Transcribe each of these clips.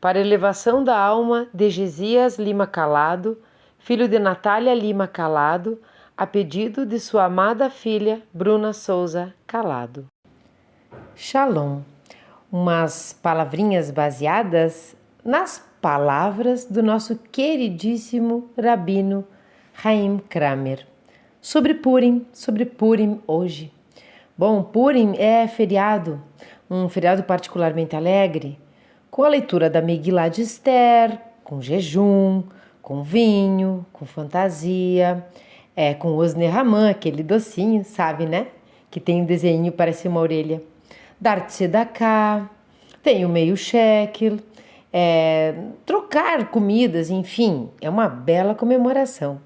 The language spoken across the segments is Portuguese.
para elevação da alma de Gesias Lima Calado, filho de Natália Lima Calado, a pedido de sua amada filha Bruna Souza Calado. Shalom, umas palavrinhas baseadas nas palavras do nosso queridíssimo Rabino Haim Kramer. Sobre Purim hoje. Bom, Purim é feriado, um feriado particularmente alegre, com a leitura da Megilá de Esther, com jejum, com vinho, com fantasia, com Osne Raman, aquele docinho, sabe, né? Que tem um desenho, parece uma orelha. Dar tzedakah, tem o meio shekel, trocar comidas, enfim, é uma bela comemoração.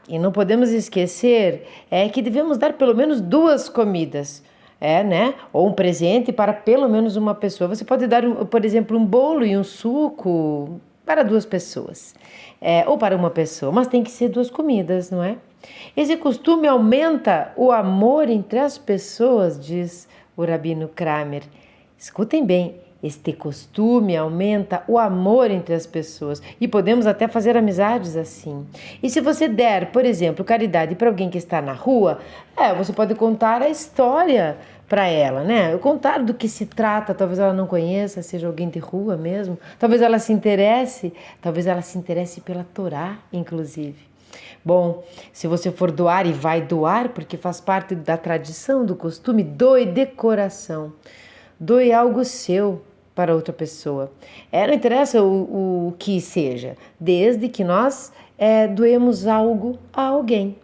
E não podemos esquecer que devemos dar pelo menos 2 comidas, né? Ou um presente para pelo menos uma pessoa. Você pode dar, por exemplo, um bolo e um suco para 2 pessoas, ou para uma pessoa, mas tem que ser 2 comidas, não é? Esse costume aumenta o amor entre as pessoas, diz o Rabino Kramer. Escutem bem. Este costume aumenta o amor entre as pessoas e podemos até fazer amizades assim. E se você der, por exemplo, caridade para alguém que está na rua, você pode contar a história para ela, né? Contar do que se trata, talvez ela não conheça, seja alguém de rua mesmo, talvez ela se interesse pela Torá, inclusive. Bom, se você for doar e vai doar, porque faz parte da tradição, do costume, doe de coração. Doe algo seu para outra pessoa. Não interessa o que seja, desde que nós doemos algo a alguém.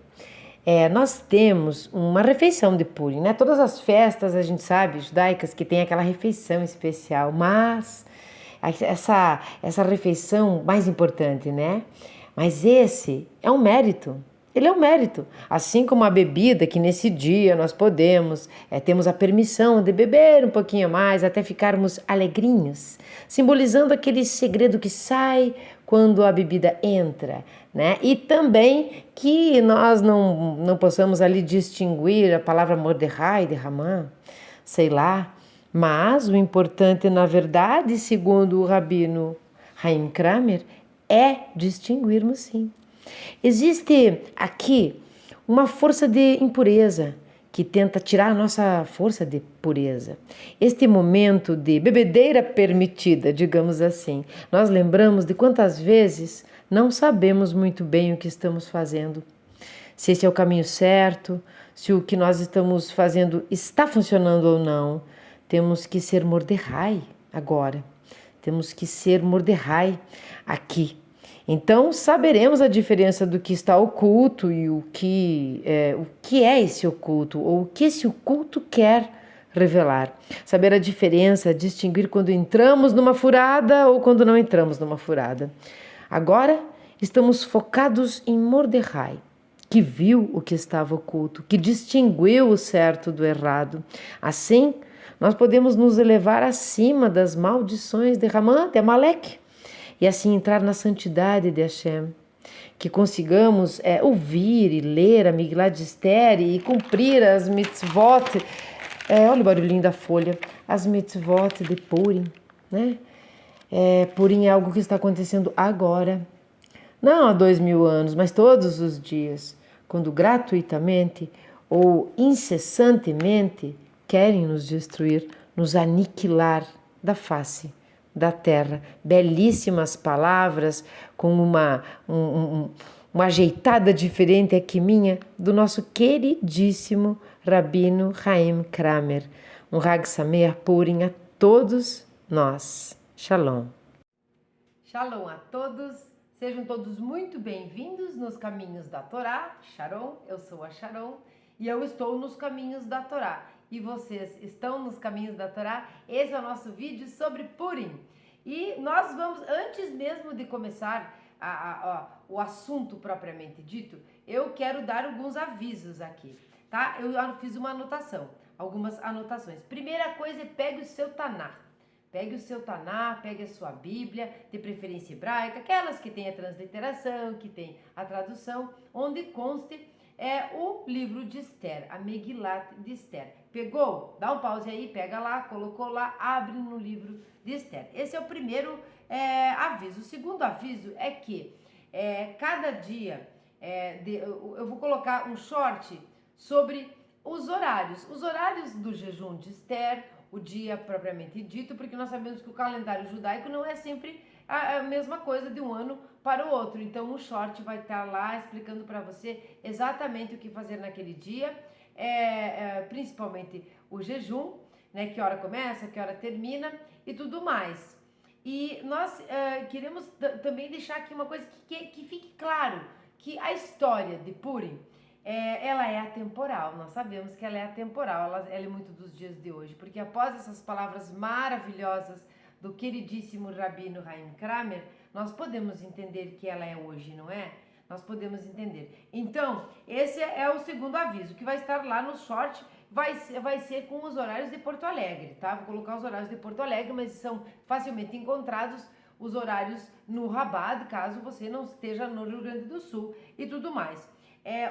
Nós temos uma refeição de Purim, né? Todas as festas, a gente sabe, judaicas, que tem aquela refeição especial, mas essa refeição mais importante, né? Mas esse é um mérito. Ele é um mérito, assim como a bebida que nesse dia nós temos a permissão de beber um pouquinho mais até ficarmos alegrinhos, simbolizando aquele segredo que sai quando a bebida entra, né? E também que nós não possamos ali distinguir a palavra Mordecai de Ramã, sei lá, mas o importante na verdade, segundo o Rabino Haim Kramer, é distinguirmos sim. Existe aqui uma força de impureza que tenta tirar a nossa força de pureza. Este momento de bebedeira permitida, digamos assim, nós lembramos de quantas vezes não sabemos muito bem o que estamos fazendo. Se esse é o caminho certo, se o que nós estamos fazendo está funcionando ou não. Temos que ser Mordecai agora. Temos que ser Mordecai aqui. Então, saberemos a diferença do que está oculto e o que é esse oculto, ou o que esse oculto quer revelar. Saber a diferença, distinguir quando entramos numa furada ou quando não entramos numa furada. Agora, estamos focados em Mordecai, que viu o que estava oculto, que distinguiu o certo do errado. Assim, nós podemos nos elevar acima das maldições de Ramã, de Amaleque, e assim entrar na santidade de Hashem, que consigamos ouvir e ler a Megilá de Esther e cumprir as mitzvot, olha o barulhinho da folha, as mitzvot de Purim, né? Purim é algo que está acontecendo agora, não há 2000 anos, mas todos os dias, quando gratuitamente ou incessantemente querem nos destruir, nos aniquilar da face da terra. Belíssimas palavras com uma ajeitada diferente aqui minha do nosso queridíssimo Rabino Haim Kramer. Um Hag Sameach Purim a todos nós. Shalom. Shalom a todos. Sejam todos muito bem-vindos nos caminhos da Torá. Sharon, eu sou a Sharon e eu estou nos caminhos da Torá. E vocês estão nos caminhos da Torá? Esse é o nosso vídeo sobre Purim. E nós vamos, antes mesmo de começar o assunto propriamente dito, eu quero dar alguns avisos aqui, tá? Eu fiz uma anotação, algumas anotações. Primeira coisa é pegue o seu Taná. Pegue o seu Taná, pegue a sua Bíblia, de preferência hebraica, aquelas que tem a transliteração, que tem a tradução, onde conste o livro de Esther, a Megilat de Esther. Pegou? Dá um pause aí, pega lá, colocou lá, abre no livro de Esther. Esse é o primeiro aviso. O segundo aviso é que cada dia eu vou colocar um short sobre os horários. Os horários do jejum de Esther, o dia propriamente dito, porque nós sabemos que o calendário judaico não é sempre a mesma coisa de um ano para o outro. Então o short vai estar lá explicando para você exatamente o que fazer naquele dia, principalmente o jejum, né, que hora começa, que hora termina e tudo mais. E nós queremos também deixar aqui uma coisa que fique claro, que a história de Purim, ela é atemporal. Nós sabemos que ela é atemporal, ela é muito dos dias de hoje, porque após essas palavras maravilhosas do queridíssimo Rabino Haim Kramer, nós podemos entender que ela é hoje, não é? Nós podemos entender. Então, esse é o segundo aviso, que vai estar lá no short, vai ser com os horários de Porto Alegre, tá? Vou colocar os horários de Porto Alegre, mas são facilmente encontrados os horários no Rabat, caso você não esteja no Rio Grande do Sul e tudo mais.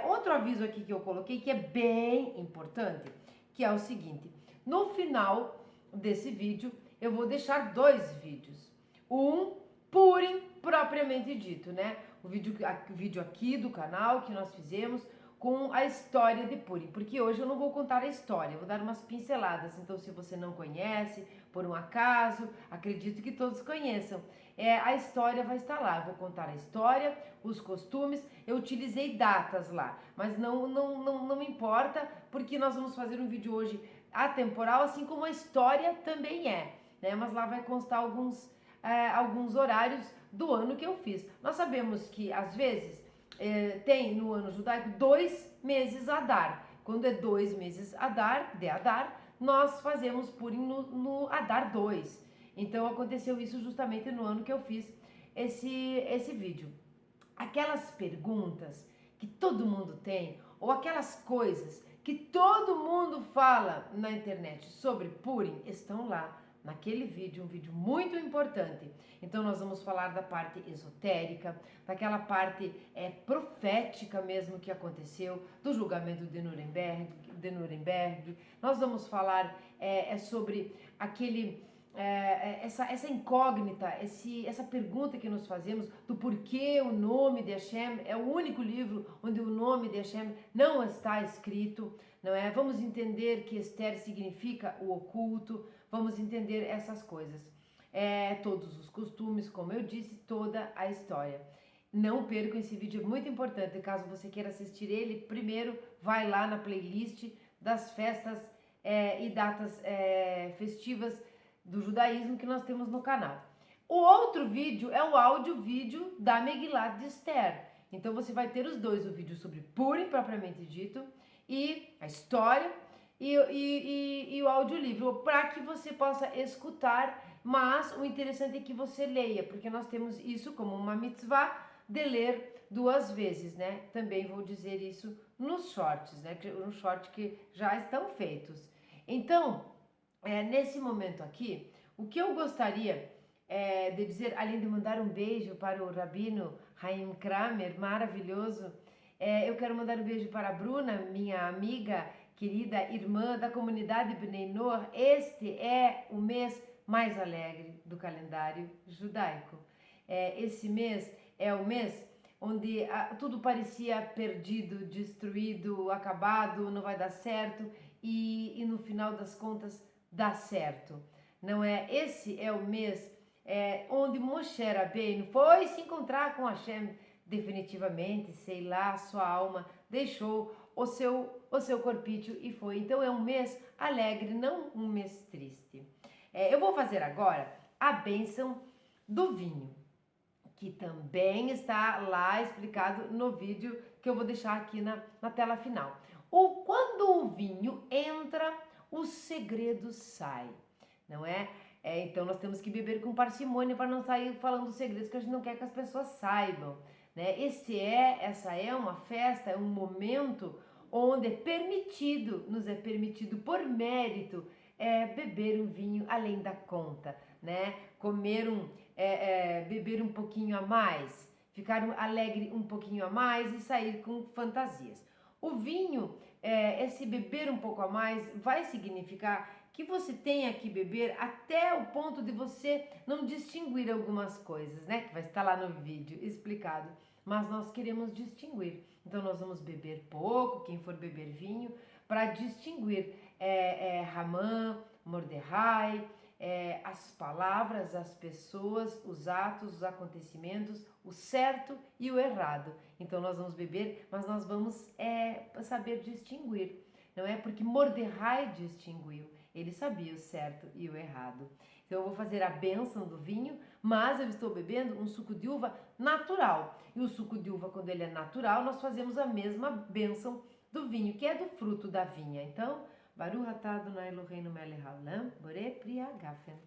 Outro aviso aqui que eu coloquei que é bem importante, que é o seguinte: no final desse vídeo eu vou deixar 2 vídeos. Um Purim propriamente dito, né? O vídeo aqui do canal que nós fizemos com a história de Purim, porque hoje eu não vou contar a história, eu vou dar umas pinceladas. Então, se você não conhece, por um acaso, acredito que todos conheçam, a história vai estar lá. Eu vou contar a história, os costumes, eu utilizei datas lá, mas não me importa, porque nós vamos fazer um vídeo hoje atemporal, assim como a história também né? Mas lá vai constar alguns horários do ano que eu fiz. Nós sabemos que às vezes tem no ano judaico 2 meses Adar. Quando é 2 meses de Adar, nós fazemos Purim no Adar 2. Então aconteceu isso justamente no ano que eu fiz esse vídeo. Aquelas perguntas que todo mundo tem, ou aquelas coisas que todo mundo fala na internet sobre Purim, estão lá naquele vídeo, um vídeo muito importante. Então nós vamos falar da parte esotérica, daquela parte profética mesmo que aconteceu, do julgamento de Nuremberg. Nós vamos falar sobre essa incógnita, essa pergunta que nos fazemos do porquê o nome de Hashem é o único livro onde o nome de Hashem não está escrito, não é? Vamos entender que Esther significa o oculto, vamos entender essas coisas. Todos os costumes, como eu disse, toda a história. Não percam esse vídeo, é muito importante. Caso você queira assistir ele, primeiro vai lá na playlist das festas e datas festivas do judaísmo que nós temos no canal. O outro vídeo é o áudio-vídeo da Megilat de Esther. Então você vai ter os dois, o vídeo sobre Purim, propriamente dito, e a história, e o audiolivro, para que você possa escutar, mas o interessante é que você leia, porque nós temos isso como uma mitzvah de ler 2 vezes, né? Também vou dizer isso nos shorts, né? Nos shorts que já estão feitos. Então, nesse momento aqui, o que eu gostaria de dizer, além de mandar um beijo para o Rabino Haim Kramer, maravilhoso, eu quero mandar um beijo para a Bruna, minha amiga, querida irmã da comunidade Bnei Noach. Este é o mês mais alegre do calendário judaico. Esse mês é o mês onde tudo parecia perdido, destruído, acabado, não vai dar certo, e no final das contas dá certo, não é? Esse é o mês onde Moshe Rabbeinu foi se encontrar com Hashem definitivamente, sei lá, sua alma deixou o seu corpício e foi. Então é um mês alegre, não um mês triste. Eu vou fazer agora a bênção do vinho, que também está lá explicado no vídeo que eu vou deixar aqui na tela final. Quando o vinho entra, o segredo sai, não é? Então nós temos que beber com parcimônia para não sair falando segredos que a gente não quer que as pessoas saibam, né? Essa é uma festa, é um momento onde nos é permitido por mérito beber um vinho além da conta, né? Beber um pouquinho a mais, ficar alegre um pouquinho a mais e sair com fantasias. O vinho esse beber um pouco a mais vai significar que você tenha que beber até o ponto de você não distinguir algumas coisas, né? Que vai estar lá no vídeo explicado. Mas nós queremos distinguir. Então nós vamos beber pouco, quem for beber vinho, para distinguir Ramã, Mordecai, as palavras, as pessoas, os atos, os acontecimentos, o certo e o errado. Então nós vamos beber, mas nós vamos saber distinguir. Não é porque Mordecai distinguiu, ele sabia o certo e o errado. Então eu vou fazer a bênção do vinho, mas eu estou bebendo um suco de uva natural. E o suco de uva, quando ele é natural, nós fazemos a mesma bênção do vinho, que é do fruto da vinha. Então, Baruch atah Adonai Eloheinu melech haolam, borei pri hagafen.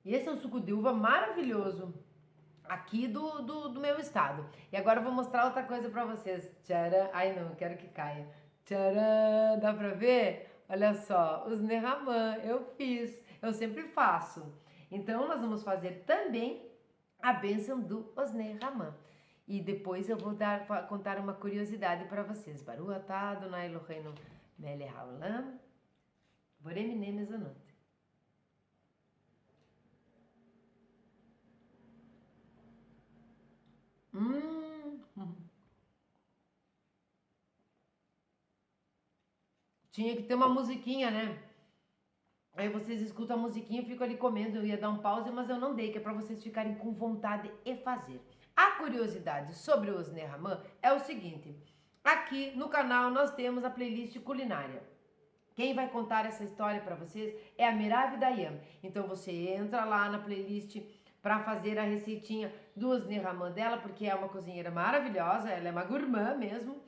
E esse é um suco de uva maravilhoso aqui do meu estado. E agora eu vou mostrar outra coisa pra vocês. Tcharam! Ai não, eu quero que caia. Tcharam! Dá pra ver? Olha só, os Nehamã, eu fiz. Eu sempre faço. Então nós vamos fazer também a bênção do Osnei Ramã. E depois eu vou contar uma curiosidade para vocês. Baruch atah Adonai Eloheinu melech haolam, borei minei mezonot. Tinha que ter uma musiquinha, né? Aí vocês escutam a musiquinha e ficam ali comendo. Eu ia dar um pause, mas eu não dei, que é para vocês ficarem com vontade e fazer. A curiosidade sobre o Osnei Ramã é o seguinte. Aqui no canal nós temos a playlist culinária. Quem vai contar essa história para vocês é a Merav Dayan. Então você entra lá na playlist para fazer a receitinha do Osnei Ramã dela, porque é uma cozinheira maravilhosa, ela é uma gourmand mesmo,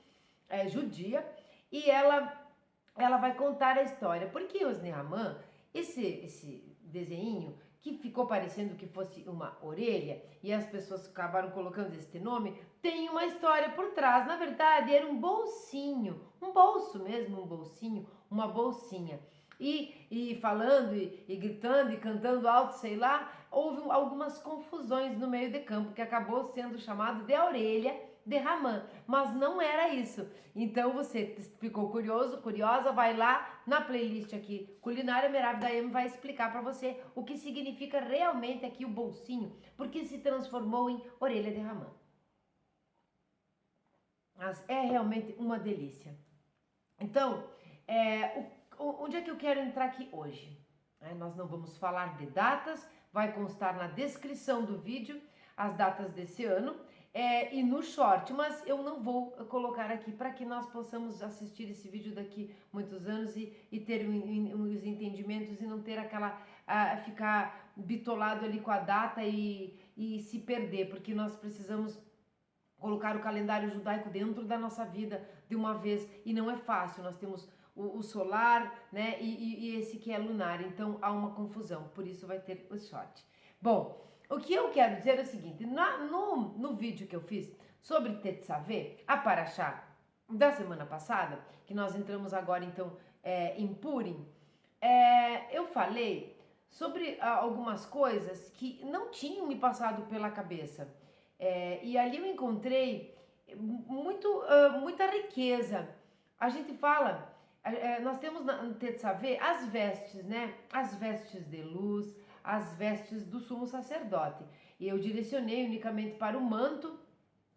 é judia, e ela vai contar a história. Porque o Osnei Ramã, esse desenho que ficou parecendo que fosse uma orelha e as pessoas acabaram colocando este nome, tem uma história por trás. Na verdade, era um bolsinho, um bolso mesmo, um bolsinho, uma bolsinha. E falando e gritando e cantando alto, sei lá, houve algumas confusões no meio de campo, que acabou sendo chamado de a orelha de Ramã, mas não era isso. Então você ficou curioso, curiosa, vai lá na playlist aqui, Culinária Merav Dayan vai explicar para você o que significa realmente aqui o bolsinho, porque se transformou em orelha de Ramã. Mas é realmente uma delícia. Então, onde é que eu quero entrar aqui hoje? Nós não vamos falar de datas, vai constar na descrição do vídeo as datas desse ano e no short, mas eu não vou colocar aqui para que nós possamos assistir esse vídeo daqui muitos anos e ter os entendimentos e não ter ficar bitolado ali com a data e se perder, porque nós precisamos colocar o calendário judaico dentro da nossa vida de uma vez e não é fácil. Nós temos o solar, né, e esse que é lunar, então há uma confusão, por isso vai ter o short. Bom, o que eu quero dizer é o seguinte, no vídeo que eu fiz sobre Tetzaveh, a Parashá da semana passada, que nós entramos agora então em Purim, eu falei sobre algumas coisas que não tinham me passado pela cabeça, e ali eu encontrei muita riqueza. A gente fala, nós temos no Tetzaveh as vestes, né? As vestes de luz, as vestes do sumo sacerdote. E eu direcionei unicamente para o manto.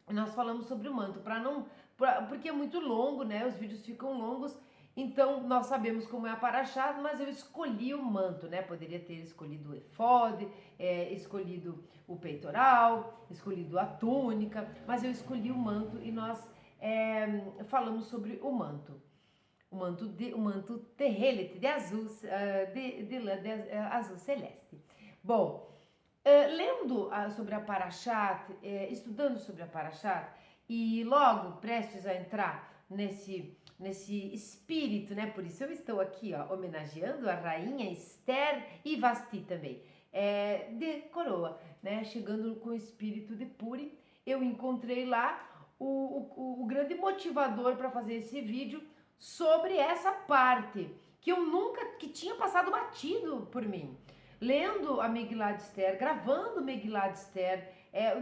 Nós falamos sobre o manto, porque é muito longo, né? Os vídeos ficam longos. Então nós sabemos como é a Parashá, mas eu escolhi o manto, né? Poderia ter escolhido o efode, escolhido o peitoral, escolhido a túnica, mas eu escolhi o manto e nós falamos sobre o manto. O manto terrelet, de azul, de lã de azul celeste. Bom, lendo sobre a Parashat, estudando sobre a Parashat, e logo prestes a entrar nesse espírito, né? Por isso eu estou aqui, ó, homenageando a rainha Esther e Vasti também, de coroa, né? Chegando com o espírito de Purim, eu encontrei lá o grande motivador para fazer esse vídeo sobre essa parte que tinha passado batido por mim. Lendo a Megillat Esther, gravando Megillat Esther,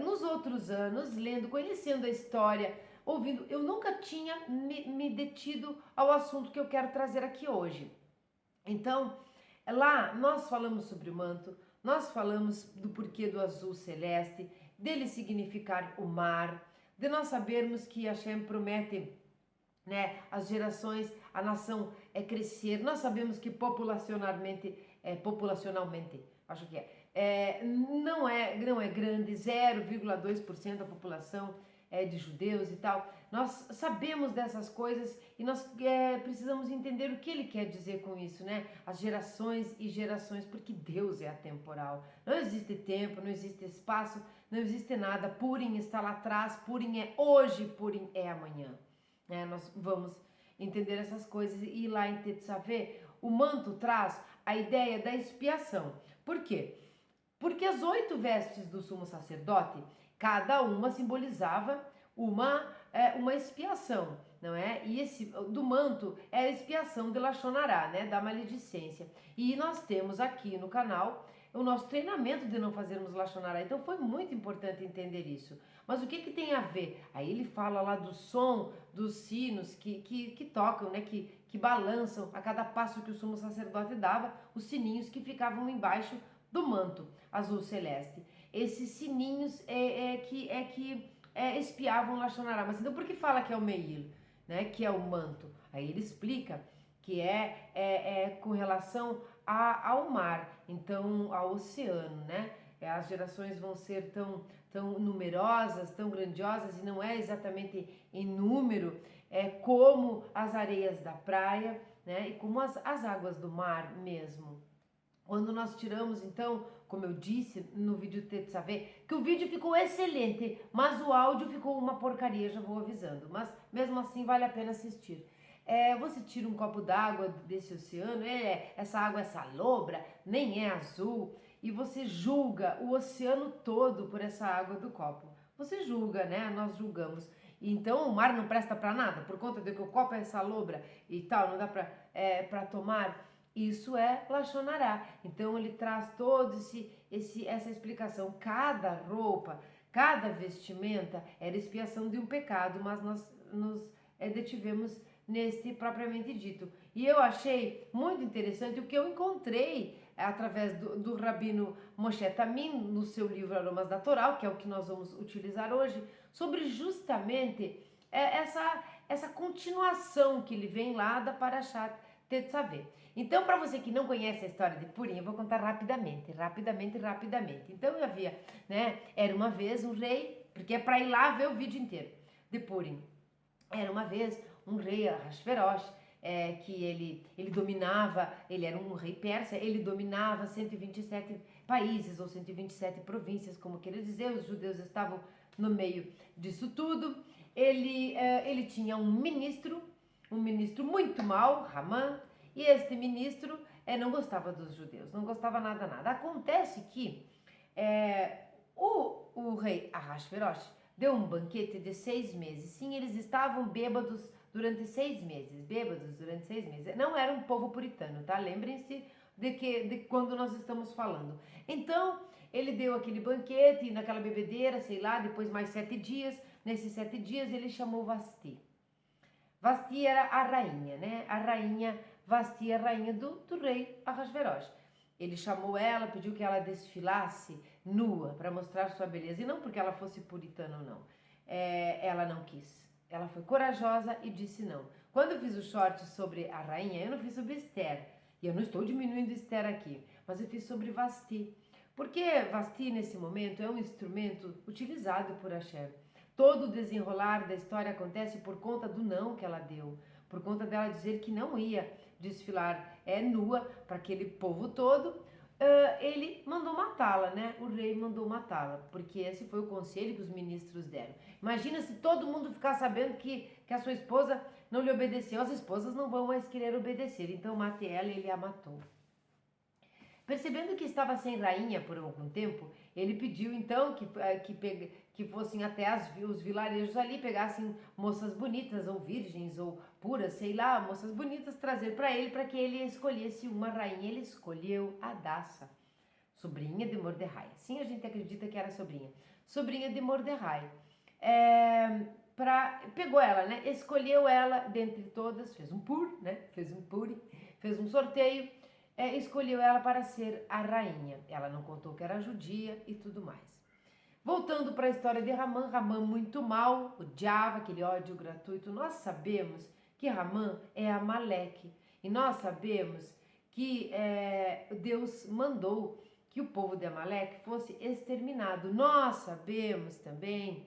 nos outros anos, lendo, conhecendo a história, ouvindo, eu nunca tinha me detido ao assunto que eu quero trazer aqui hoje. Então, lá nós falamos sobre o manto, nós falamos do porquê do azul celeste, dele significar o mar, de nós sabermos que Hashem promete, né, as gerações, a nação é crescer. Nós sabemos que populacionalmente, acho que não é grande, 0,2% da população é de judeus e tal. Nós sabemos dessas coisas e nós precisamos entender o que ele quer dizer com isso, né? As gerações e gerações, porque Deus é atemporal. Não existe tempo, não existe espaço, não existe nada. Purim está lá atrás, Purim é hoje, Purim é amanhã. Nós vamos entender essas coisas e lá em Tetzaveh, o manto traz a ideia da expiação. Por quê? Porque as 8 vestes do sumo sacerdote, cada uma simbolizava uma expiação, não é? E esse do manto é a expiação de Lashon Hará, né? Da maledicência. E nós temos aqui no canal o nosso treinamento de não fazermos Lashon Hará. Então foi muito importante entender isso. Mas o que tem a ver? Aí ele fala lá do som dos sinos que tocam, né? Que balançam a cada passo que o sumo sacerdote dava, os sininhos que ficavam embaixo do manto azul celeste. Esses sininhos que espiavam Lashon Hará. Mas então por que fala que é o Meir, né? Que é o manto? Aí ele explica que é com relação ao mar, então ao oceano, né? As gerações vão ser tão numerosas, tão grandiosas, e não é exatamente em número, como as areias da praia, né? E como as águas do mar mesmo. Quando nós tiramos, então, como eu disse no vídeo Tetzaveh, que o vídeo ficou excelente, mas o áudio ficou uma porcaria, já vou avisando. Mas mesmo assim vale a pena assistir. Você tira um copo d'água desse oceano, essa água é salobra, nem é azul, e você julga o oceano todo por essa água do copo. Você julga, né? Nós julgamos. Então o mar não presta para nada, por conta de que o copo é salobra e tal, não dá para tomar. Isso é Lashon Hará. Então ele traz toda essa explicação. Cada roupa, cada vestimenta era expiação de um pecado, mas nós nos detivemos neste propriamente dito. E eu achei muito interessante o que eu encontrei através do Rabino Moshe Tamin, no seu livro Aromas da Torá, que é o que nós vamos utilizar hoje, sobre justamente essa continuação que ele vem lá da Parashat Tetzaveh. Então, para você que não conhece a história de Purim, eu vou contar rapidamente. Então, havia, né, era uma vez um rei, porque é para ir lá ver o vídeo inteiro de Purim. Era uma vez um rei, Ahasverosh, que ele dominava, ele era um rei persa, ele dominava 127 países ou 127 províncias, como queria dizer, os judeus estavam no meio disso tudo. Ele tinha um ministro muito mau, Haman, e este ministro não gostava dos judeus, não gostava nada. Acontece que o rei Ahasverosh deu um banquete de 6 meses. Sim, eles estavam bêbados durante 6 meses. Não era um povo puritano, tá? Lembrem-se de quando nós estamos falando. Então, ele deu aquele banquete, e naquela bebedeira, sei lá, depois mais 7 dias. Nesses 7 dias, ele chamou Vasti. Vasti era a rainha, né? A rainha Vasti, a rainha do rei Ahasverosh. Ele chamou ela, pediu que ela desfilasse nua para mostrar sua beleza. E não porque ela fosse puritana ou não. Ela não quis. Ela foi corajosa e disse não. Quando eu fiz o short sobre a rainha, eu não fiz sobre Esther. E eu não estou diminuindo Esther aqui. Mas eu fiz sobre Vasti. Porque Vasti, nesse momento, é um instrumento utilizado por Hashem. Todo o desenrolar da história acontece por conta do não que ela deu, por conta dela dizer que não ia desfilar nua para aquele povo todo. Ele mandou matá-la, né? O rei mandou matá-la, porque esse foi o conselho que os ministros deram. Imagina se todo mundo ficar sabendo que a sua esposa não lhe obedeceu. As esposas não vão mais querer obedecer, então mate ela e ele a matou. Percebendo que estava sem rainha por algum tempo, ele pediu então que fossem até os vilarejos ali, pegassem moças bonitas ou virgens ou puras, sei lá, moças bonitas, trazer para que ele escolhesse uma rainha. Ele escolheu Hadassa, sobrinha de Mordecai. Sim, a gente acredita que era sobrinha. sobrinha de Mordecai. Pegou ela, né? Escolheu ela dentre todas, fez um fez um sorteio, escolheu ela para ser a rainha. Ela não contou que era judia e tudo mais. Voltando para a história de Ramã, Ramã muito mal, odiava aquele ódio gratuito. Nós sabemos que Ramã é Amaleque e nós sabemos que Deus mandou que o povo de Amaleque fosse exterminado. Nós sabemos também,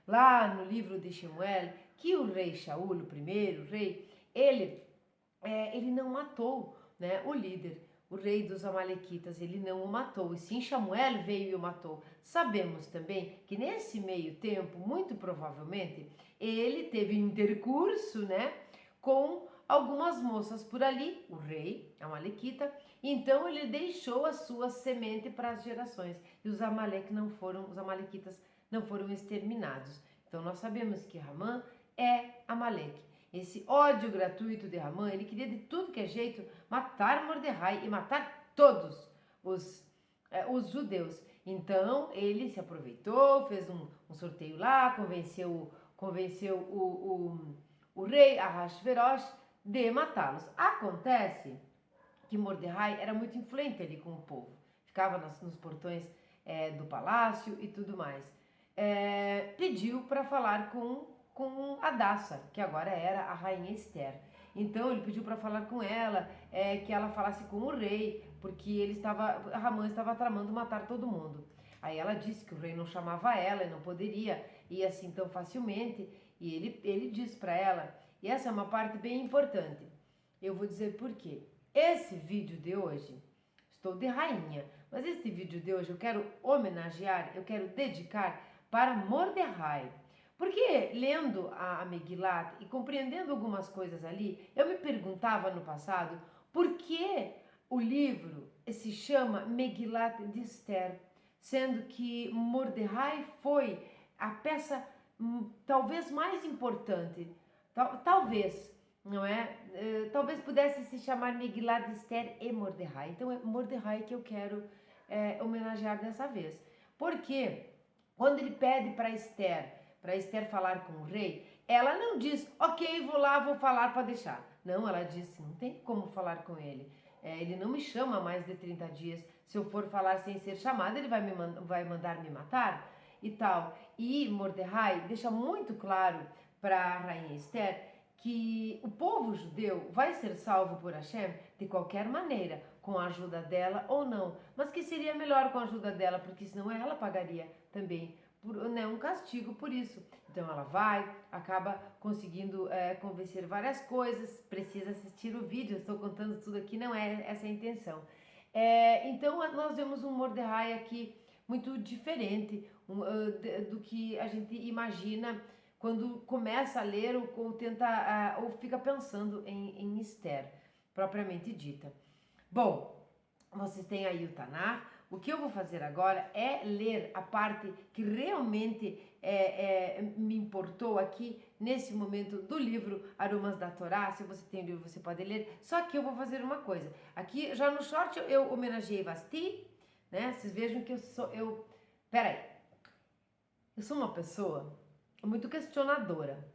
lá no livro de Shemuel, que o rei Shaul, o primeiro rei, ele não matou, né, o líder, o rei dos Amalequitas, ele não o matou, e sim Samuel veio e o matou. Sabemos também que nesse meio tempo, muito provavelmente, ele teve intercurso, né, com algumas moças por ali, o rei Amalequita, então ele deixou a sua semente para as gerações, e os Amalequitas não foram exterminados. Então nós sabemos que Ramã é Amaleque. Esse ódio gratuito de Ramã, ele queria de tudo que é jeito matar Mordecai e matar todos os judeus. Então ele se aproveitou, fez um sorteio lá, convenceu o rei Ahasverosh de matá-los. Acontece que Mordecai era muito influente ali com o povo, ficava nos portões do palácio e tudo mais. Pediu para falar com Hadassa, que agora era a rainha Esther. Então ele pediu para falar com ela, que ela falasse com o rei, porque Ramã estava tramando matar todo mundo. Aí ela disse que o rei não chamava ela e não poderia ir assim tão facilmente, e ele disse para ela, e essa é uma parte bem importante, eu vou dizer por quê. Esse vídeo de hoje, estou de rainha, mas este vídeo de hoje eu quero homenagear, eu quero dedicar para Mordecai. Porque lendo a Megilat e compreendendo algumas coisas ali, eu me perguntava no passado por que o livro se chama Megilat de Esther, sendo que Mordecai foi a peça talvez mais importante, talvez, não é? Talvez pudesse se chamar Megilat de Esther e Mordecai. Então é Mordecai que eu quero homenagear dessa vez. Porque quando ele pede para Esther falar com o rei, ela não diz, ok, vou lá, vou falar para deixar. Não, ela disse, não tem como falar com ele. Ele não me chama há mais de 30 dias. Se eu for falar sem ser chamada, ele vai mandar me matar e tal. E Mordecai deixa muito claro para a rainha Esther que o povo judeu vai ser salvo por Hashem de qualquer maneira, com a ajuda dela ou não, mas que seria melhor com a ajuda dela, porque senão ela pagaria também um castigo por isso. Então ela acaba conseguindo convencer várias coisas, precisa assistir o vídeo, eu estou contando tudo aqui, não é essa a intenção. Então nós vemos um Mordecai aqui muito diferente do que a gente imagina quando começa a ler ou tenta ou fica pensando em Esther, propriamente dita. Bom, vocês têm aí o Tanar. O que eu vou fazer agora é ler a parte que realmente me importou aqui nesse momento do livro Aromas da Torá. Se você tem o livro, você pode ler. Só que eu vou fazer uma coisa. Aqui, já no short, eu homenageei Vasti, né? Vocês vejam que Peraí. Eu sou uma pessoa muito questionadora.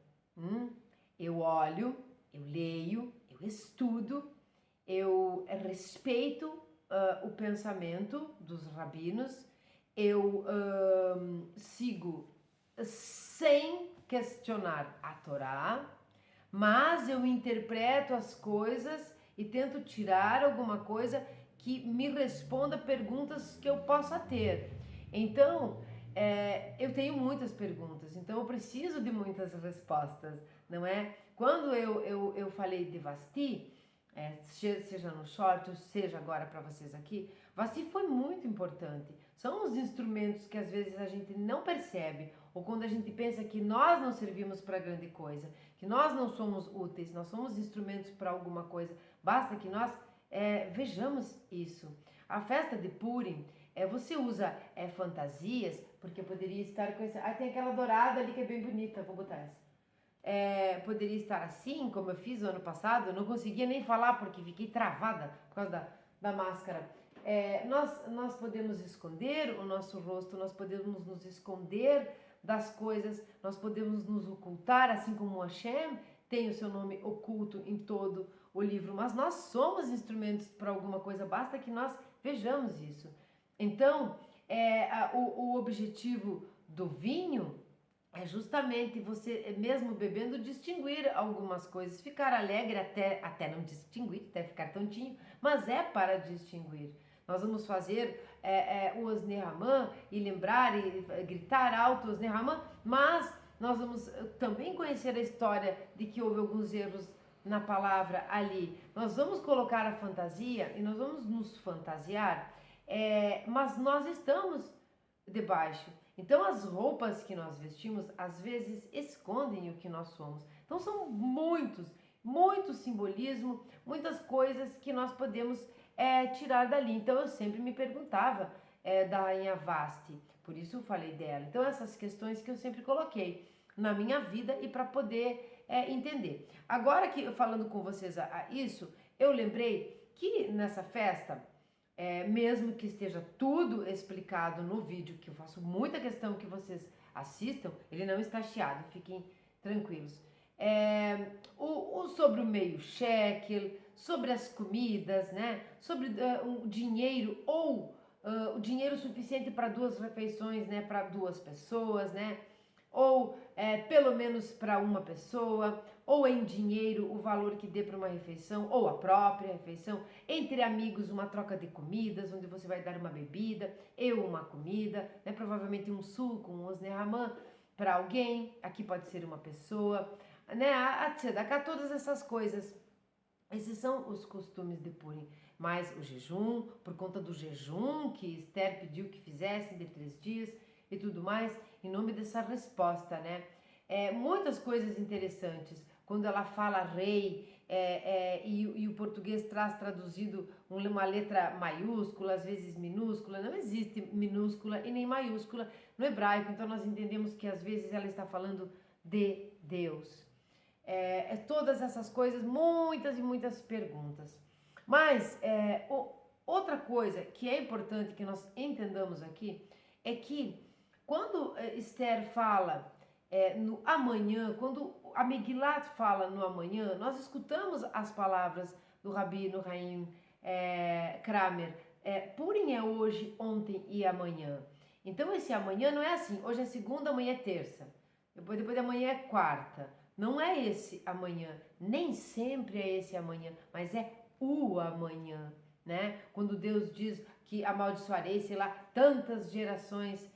Eu olho, eu leio, eu estudo, eu respeito o pensamento dos rabinos, eu sigo sem questionar a Torá, mas eu interpreto as coisas e tento tirar alguma coisa que me responda perguntas que eu possa ter. Então, eu tenho muitas perguntas, então eu preciso de muitas respostas, não é? Quando eu falei de Vasti, seja no short, seja agora para vocês aqui, Vasti foi muito importante. São os instrumentos que às vezes a gente não percebe, ou quando a gente pensa que nós não servimos para grande coisa, que nós não somos úteis, nós somos instrumentos para alguma coisa, basta que nós vejamos isso. A festa de Purim, você usa fantasias, porque poderia estar com essa... tem aquela dourada ali que é bem bonita, vou botar essa. Poderia estar assim, como eu fiz o ano passado, eu não conseguia nem falar porque fiquei travada por causa da máscara. nós podemos esconder o nosso rosto, nós podemos nos esconder das coisas, nós podemos nos ocultar, assim como Hashem tem o seu nome oculto em todo o livro, mas nós somos instrumentos para alguma coisa, basta que nós vejamos isso. Então, o objetivo do vinho é justamente você, mesmo bebendo, distinguir algumas coisas, ficar alegre até não distinguir, até ficar tontinho, mas é para distinguir. Nós vamos fazer o Osne Haman e lembrar e gritar alto Osne Haman, mas nós vamos também conhecer a história de que houve alguns erros na palavra ali. Nós vamos colocar a fantasia e nós vamos nos fantasiar, mas nós estamos debaixo. Então as roupas que nós vestimos às vezes escondem o que nós somos. Então são muito simbolismo, muitas coisas que nós podemos tirar dali. Então eu sempre me perguntava da Rainha Vasti, por isso eu falei dela. Então essas questões que eu sempre coloquei na minha vida e para poder entender. Agora que falando com vocês isso, eu lembrei que nessa festa, mesmo que esteja tudo explicado no vídeo, que eu faço muita questão que vocês assistam, ele não está chiado, fiquem tranquilos. Sobre o meio shekel, sobre as comidas, né? Sobre o dinheiro ou o dinheiro suficiente para 2 refeições, né? Para 2 pessoas, né? Ou pelo menos para uma pessoa, ou em dinheiro o valor que dê para uma refeição, ou a própria refeição, entre amigos uma troca de comidas, onde você vai dar uma bebida, uma comida, né? Provavelmente um suco, um Osne Haman para alguém, aqui pode ser uma pessoa, né? A tzedakah, todas essas coisas. Esses são os costumes de Purim, mas o jejum, por conta do jejum que Esther pediu que fizessem de 3 dias, e tudo mais, em nome dessa resposta, né? Muitas coisas interessantes, quando ela fala rei, e o português traz traduzido uma letra maiúscula, às vezes minúscula, não existe minúscula e nem maiúscula no hebraico, então nós entendemos que às vezes ela está falando de Deus. Todas essas coisas, muitas e muitas perguntas. Mas outra coisa que é importante que nós entendamos aqui é que quando Esther fala no amanhã, quando a Megilat fala no amanhã, nós escutamos as palavras do Rabino Haim Kramer. Purim é hoje, ontem e amanhã. Então esse amanhã não é assim, hoje é segunda, amanhã é terça, depois de amanhã é quarta. Não é esse amanhã, nem sempre é esse amanhã, mas é o amanhã, né? Quando Deus diz que amaldiçoarei, sei lá, tantas gerações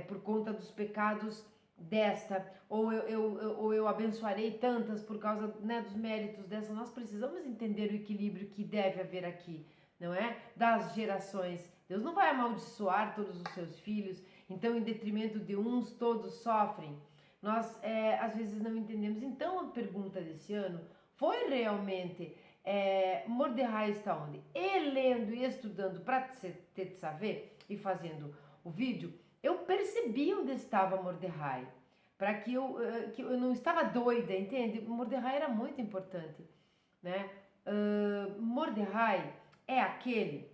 por conta dos pecados desta, ou eu abençoarei tantas por causa, né, dos méritos dessa. Nós precisamos entender o equilíbrio que deve haver aqui, não é? Das gerações. Deus não vai amaldiçoar todos os seus filhos, então em detrimento de uns todos sofrem. Nós às vezes não entendemos. Então a pergunta desse ano foi realmente Mordecai está onde? E lendo e estudando para Tetzaveh e fazendo o vídeo, eu percebi onde estava Mordecai, para que eu não estava doida, entende? Mordecai era muito importante, né? Mordecai é aquele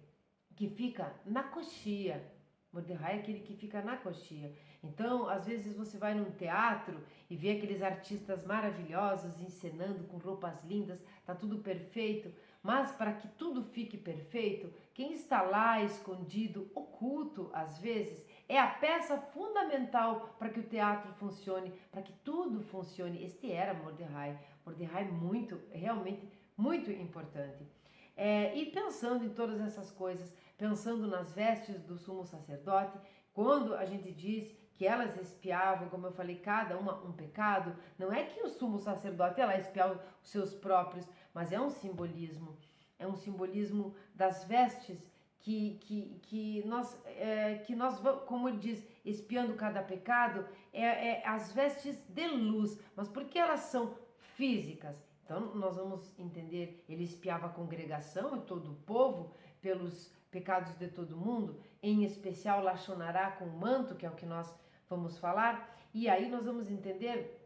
que fica na coxia. Mordecai é aquele que fica na coxia. Então, às vezes você vai num teatro e vê aqueles artistas maravilhosos encenando com roupas lindas, tá tudo perfeito, mas para que tudo fique perfeito, quem está lá escondido, oculto às vezes, é a peça fundamental para que o teatro funcione, para que tudo funcione. Este era Mordecai. Mordecai realmente muito importante. E pensando em todas essas coisas, pensando nas vestes do sumo sacerdote, quando a gente diz que elas espiavam, como eu falei, cada uma um pecado, não é que o sumo sacerdote ela espiava os seus próprios, mas é um simbolismo das vestes que nós, como ele diz, espiando cada pecado, as vestes de luz, mas porque elas são físicas. Então nós vamos entender, ele espiava a congregação e todo o povo pelos pecados de todo mundo, em especial Lachonará com o manto, que é o que nós vamos falar, e aí nós vamos entender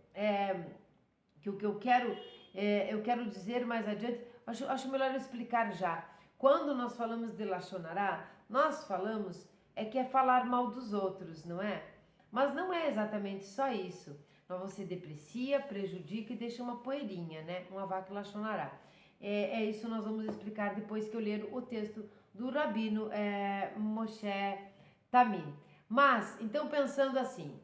que o que eu quero dizer mais adiante, acho melhor eu explicar já. Quando nós falamos de Lashon Hara, nós falamos que é falar mal dos outros, não é? Mas não é exatamente só isso. Você deprecia, prejudica e deixa uma poeirinha, né? Um avak Lashon Hara. Isso nós vamos explicar depois que eu ler o texto do Rabino Moshe Tamim. Mas, então pensando assim,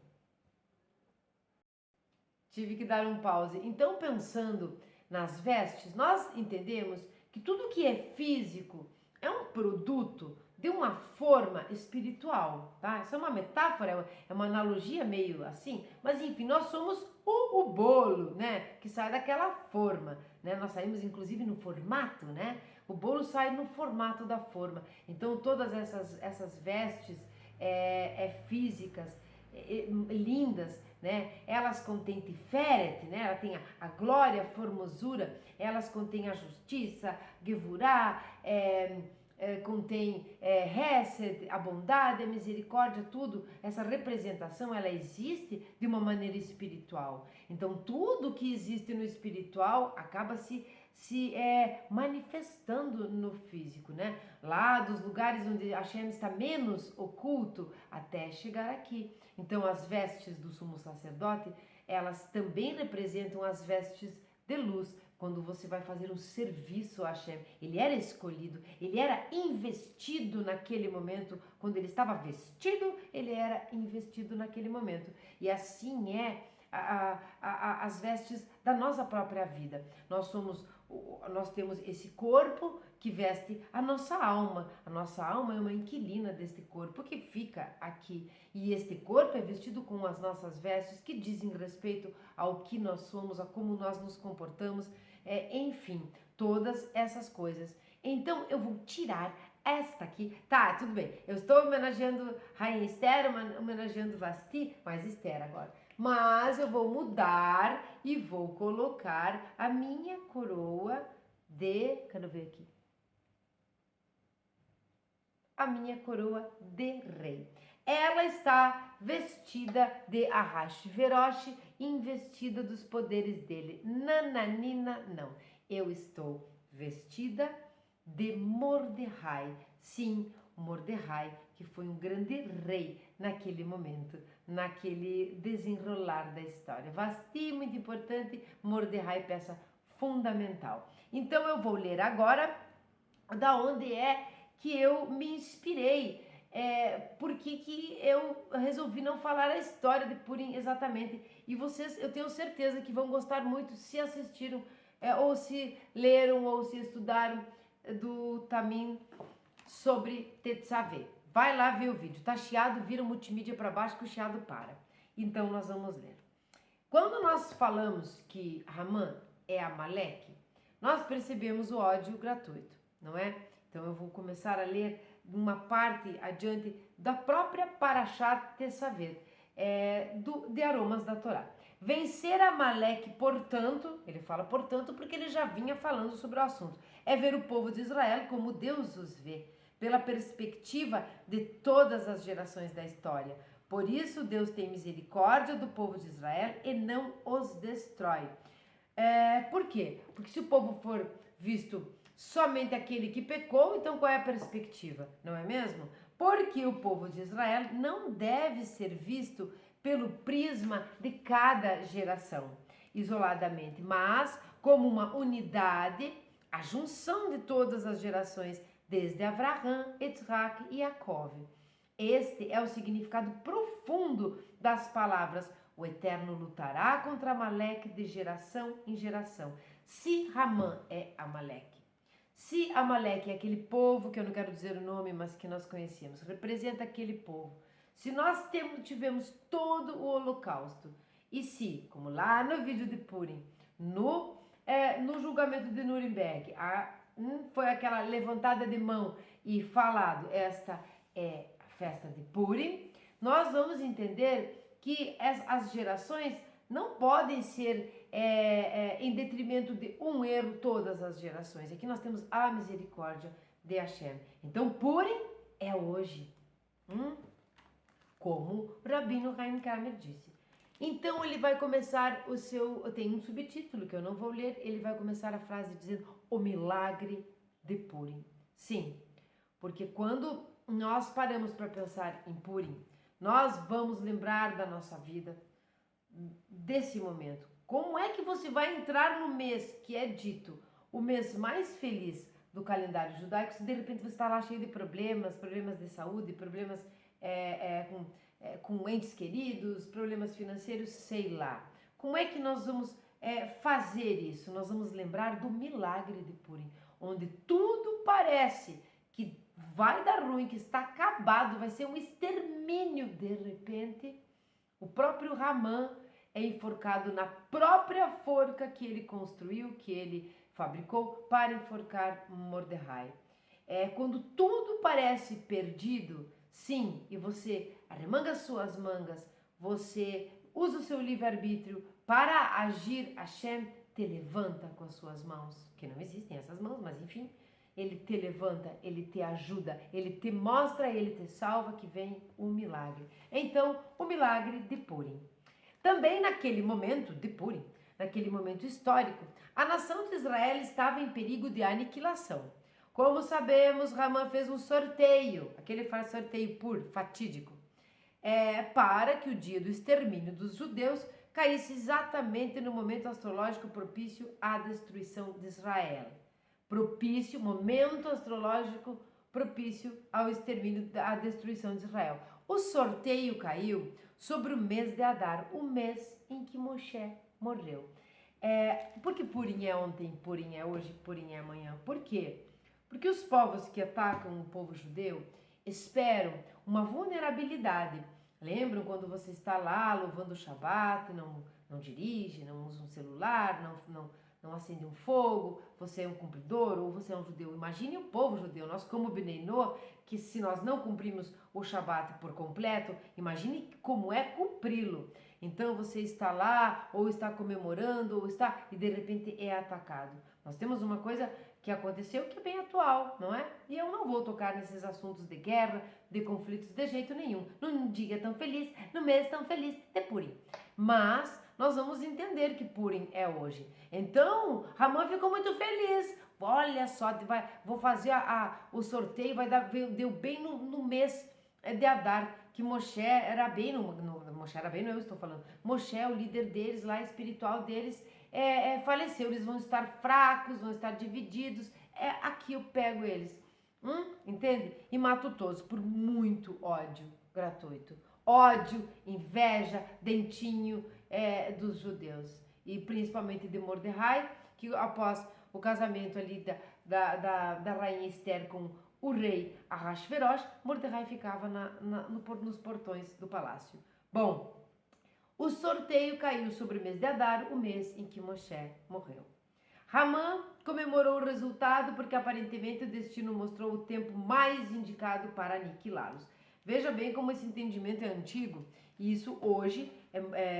tive que dar um pause. Então pensando nas vestes, nós entendemos que tudo que é físico é um produto de uma forma espiritual, tá? Isso é uma metáfora, é uma analogia meio assim, mas enfim, nós somos o bolo, né? Que sai daquela forma, né? Nós saímos inclusive no formato, né? O bolo sai no formato da forma. Então todas essas vestes físicas, lindas, né? Elas contêm Tiferet, né? Ela tem a glória, a formosura, elas contêm a justiça, Gevurah, contém Hesed, a bondade, a misericórdia, tudo. Essa representação, ela existe de uma maneira espiritual. Então, tudo que existe no espiritual acaba se manifestando no físico, né? Lá dos lugares onde Hashem está menos oculto até chegar aqui. Então, as vestes do sumo sacerdote, elas também representam as vestes de luz. Quando você vai fazer um serviço a Hashem, ele era escolhido, ele era investido naquele momento. Quando ele estava vestido, ele era investido naquele momento. E assim as vestes da nossa própria vida. Nós temos esse corpo que veste a nossa alma. A nossa alma é uma inquilina deste corpo que fica aqui. E este corpo é vestido com as nossas vestes que dizem respeito ao que nós somos, a como nós nos comportamos, enfim, todas essas coisas. Então eu vou tirar esta aqui. Tá, tudo bem. Eu estou homenageando Rainha Esther, homenageando Vasti, mas Esther agora. Mas eu vou mudar e vou colocar a minha coroa quero ver aqui. A minha coroa de rei. Ela está vestida de Ahashverosh, investida dos poderes dele. Nananina, não. Eu estou vestida de Mordecai. Sim, Mordecai, que foi um grande rei naquele momento, naquele desenrolar da história. Vasti, muito importante, Mordecai, peça fundamental. Então eu vou ler agora da onde que eu me inspirei, porque que eu resolvi não falar a história de Purim exatamente. E vocês, eu tenho certeza que vão gostar muito se assistiram, ou se leram, ou se estudaram do Tamim sobre Tetzaveh. Vai lá ver o vídeo. Tá chiado, vira o multimídia para baixo que o chiado para. Então nós vamos ler. Quando nós falamos que Haman é Amaleque, nós percebemos o ódio gratuito, não é? Então eu vou começar a ler uma parte adiante da própria Parashat Tetzaveh, de Aromas da Torá. Vencer Amaleque, portanto, ele fala portanto porque ele já vinha falando sobre o assunto, é ver o povo de Israel como Deus os vê, pela perspectiva de todas as gerações da história. Por isso Deus tem misericórdia do povo de Israel e não os destrói. Por quê? Porque se o povo for visto somente aquele que pecou, então qual é a perspectiva? Não é mesmo? Porque o povo de Israel não deve ser visto pelo prisma de cada geração, isoladamente, mas como uma unidade, a junção de todas as gerações, desde Avraham, Yitzhak e Yaakov. Este é o significado profundo das palavras: o Eterno lutará contra Amaleque de geração em geração. Se Haman é Amaleque, se Amaleque é aquele povo, que eu não quero dizer o nome, mas que nós conhecemos, representa aquele povo. Se nós tivemos todo o holocausto, e se, como lá no vídeo de Purim, no julgamento de Nuremberg, foi aquela levantada de mão e falado, esta é a festa de Purim, nós vamos entender que as gerações não podem ser em detrimento de um erro todas as gerações. Aqui nós temos a misericórdia de Hashem. Então Purim é hoje, como o Rabino Haim Kamer disse. Então ele vai começar tem um subtítulo que eu não vou ler, ele vai começar a frase dizendo: o milagre de Purim. Sim, porque quando nós paramos para pensar em Purim, nós vamos lembrar da nossa vida, desse momento. Como é que você vai entrar no mês que é dito o mês mais feliz do calendário judaico, se de repente você está lá cheio de problemas de saúde, problemas com entes queridos, problemas financeiros, sei lá. Como é que nós vamos fazer isso? Nós vamos lembrar do milagre de Purim, onde tudo parece que vai dar ruim, que está acabado, vai ser um extermínio. De repente, o próprio Ramã é enforcado na própria forca que ele construiu, que ele fabricou para enforcar Mordecai. Quando tudo parece perdido, sim, e você arremanga suas mangas, você usa o seu livre-arbítrio para agir, Hashem te levanta com as suas mãos, que não existem essas mãos, mas enfim, ele te levanta, ele te ajuda, ele te mostra, ele te salva, que vem o milagre. Então, o milagre de Purim. Também naquele momento de Purim, naquele momento histórico, a nação de Israel estava em perigo de aniquilação. Como sabemos, Ramã fez um sorteio, aquele sorteio fatídico, para que o dia do extermínio dos judeus caísse exatamente no momento astrológico propício à destruição de Israel. Momento astrológico propício ao extermínio, à destruição de Israel. O sorteio caiu sobre o mês de Adar, o mês em que Moshe morreu. Porque Purim é ontem, Purim é hoje, Purim é amanhã. Por quê? Porque os povos que atacam o povo judeu esperam uma vulnerabilidade. Lembram quando você está lá louvando o Shabat, não dirige, não usa um celular, não acende um fogo, você é um cumpridor ou você é um judeu. Imagine o povo judeu, nós como Bnei Noach, que se nós não cumprimos o Shabat por completo, imagine como é cumpri-lo. Então você está lá, ou está comemorando, e de repente é atacado. Nós temos uma coisa que aconteceu que é bem atual, não é? E eu não vou tocar nesses assuntos de guerra, de conflitos de jeito nenhum. Num dia tão feliz, no mês tão feliz de Purim. Mas nós vamos entender que Purim é hoje. Então, Ramã ficou muito feliz. Olha só, vou fazer o sorteio, deu bem no mês de Adar, que Moshe era bem Moshe era bem, não eu estou falando. Moshe, o líder deles lá, espiritual deles, faleceu. Eles vão estar fracos, vão estar divididos. Aqui eu pego eles, entende? E mato todos por muito ódio gratuito. Ódio, inveja, dentinho dos judeus. E principalmente de Mordecai, que após o casamento ali da rainha Esther com o rei Ahasverosh, Mordecai ficava nos portões do palácio. Bom, o sorteio caiu sobre o mês de Adar, o mês em que Moshe morreu. Ramã comemorou o resultado porque aparentemente o destino mostrou o tempo mais indicado para aniquilá-los. Veja bem como esse entendimento é antigo e isso hoje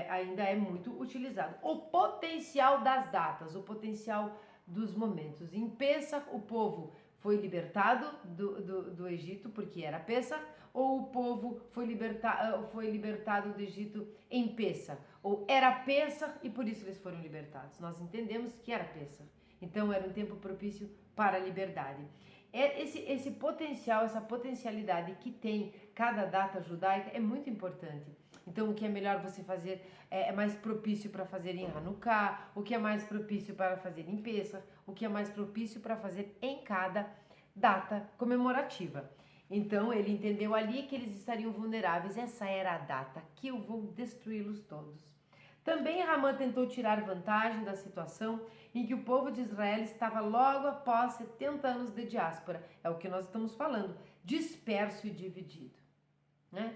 ainda é muito utilizado. O potencial das datas, o potencial dos momentos. Em Pêssar, o povo foi libertado do Egito porque era Pêssar, ou o povo foi libertado do Egito em Pêssar, ou era Pêssar e por isso eles foram libertados. Nós entendemos que era Pêssar, então era um tempo propício para a liberdade. Esse potencial, essa potencialidade que tem cada data judaica é muito importante. Então, o que é melhor você fazer é mais propício para fazer em Hanukkah, o que é mais propício para fazer em Pêssar, o que é mais propício para fazer em cada data comemorativa. Então, ele entendeu ali que eles estariam vulneráveis. Essa era a data que eu vou destruí-los todos. Também Ramã tentou tirar vantagem da situação em que o povo de Israel estava logo após 70 anos de diáspora. É o que nós estamos falando, disperso e dividido.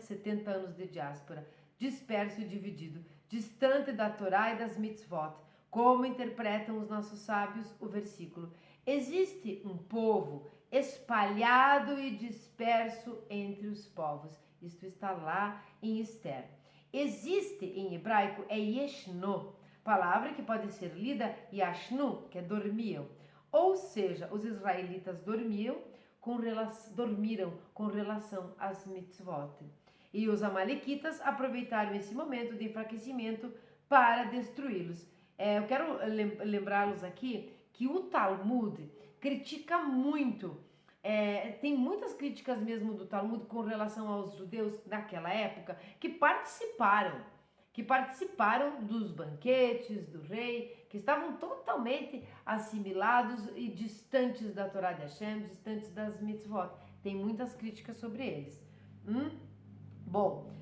70 anos de diáspora, disperso e dividido, distante da Torá e das mitzvot. Como interpretam os nossos sábios o versículo? Existe um povo espalhado e disperso entre os povos. Isto está lá em Esther. Existe em hebraico yeshno, palavra que pode ser lida yashnu, que é dormiam. Ou seja, os israelitas dormiram com relação às mitzvot. E os amalequitas aproveitaram esse momento de enfraquecimento para destruí-los. Eu quero lembrá-los aqui que o Talmud critica muito Tem muitas críticas mesmo do Talmud com relação aos judeus daquela época que participaram dos banquetes do rei, que estavam totalmente assimilados e distantes da Torá de Hashem, distantes das mitzvot. Tem muitas críticas sobre eles. Bom,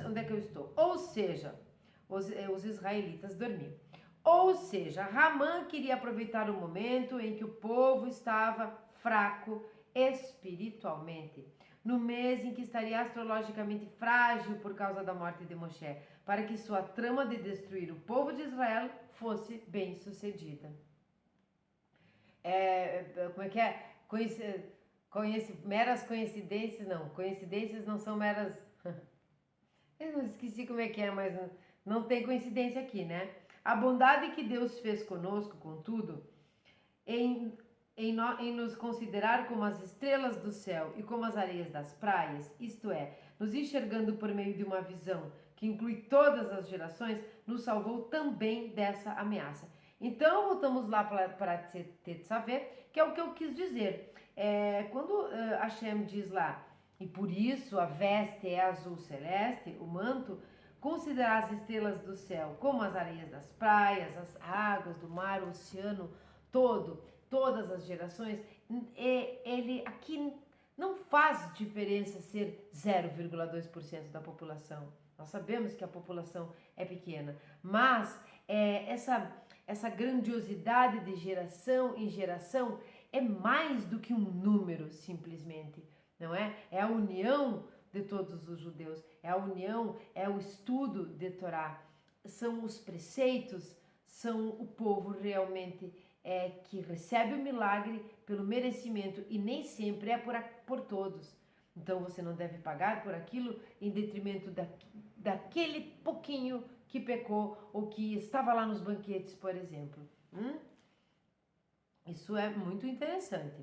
onde é que eu estou? Ou seja, os israelitas dormiam. Ou seja, Ramã queria aproveitar o momento em que o povo estava fraco espiritualmente, no mês em que estaria astrologicamente frágil por causa da morte de Moshe, para que sua trama de destruir o povo de Israel fosse bem sucedida. Como é que é? Meras coincidências, não. Coincidências não são meras... Eu não esqueci como é que é, mas não tem coincidência aqui, né? A bondade que Deus fez conosco, contudo, em nos considerar como as estrelas do céu e como as areias das praias, isto é, nos enxergando por meio de uma visão que inclui todas as gerações, nos salvou também dessa ameaça. Então, voltamos lá para Tetzaveh, que é o que eu quis dizer. Quando Hashem diz lá, e por isso a veste é azul celeste, o manto, considerar as estrelas do céu como as areias das praias, as águas do mar, o oceano todo, todas as gerações, ele aqui não faz diferença ser 0,2% da população. Nós sabemos que a população é pequena, mas essa grandiosidade de geração em geração é mais do que um número simplesmente, não é? É a união de todos os judeus, é a união, é o estudo de Torá, são os preceitos, são o povo realmente que recebe o milagre pelo merecimento e nem sempre é por todos. Então você não deve pagar por aquilo em detrimento daquele pouquinho que pecou ou que estava lá nos banquetes, por exemplo. Isso é muito interessante.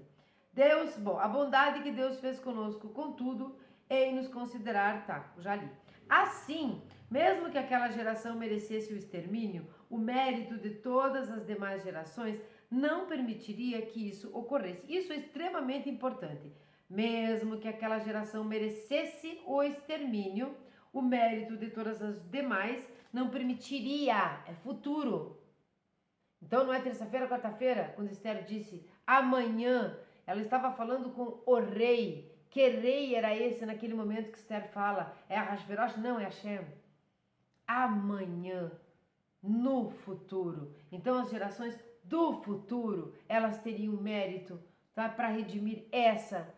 A bondade que Deus fez conosco, contudo, em nos considerar, já li. Assim, mesmo que aquela geração merecesse o extermínio, o mérito de todas as demais gerações não permitiria que isso ocorresse. Isso é extremamente importante. Mesmo que aquela geração merecesse o extermínio, o mérito de todas as demais não permitiria, é futuro. Então não é terça-feira, quarta-feira, quando Esther disse amanhã, ela estava falando com o rei. Que rei era esse naquele momento que Esther fala? É Ahasverosh? Não, é Hashem. Amanhã, no futuro. Então as gerações do futuro, elas teriam mérito, tá, para redimir essa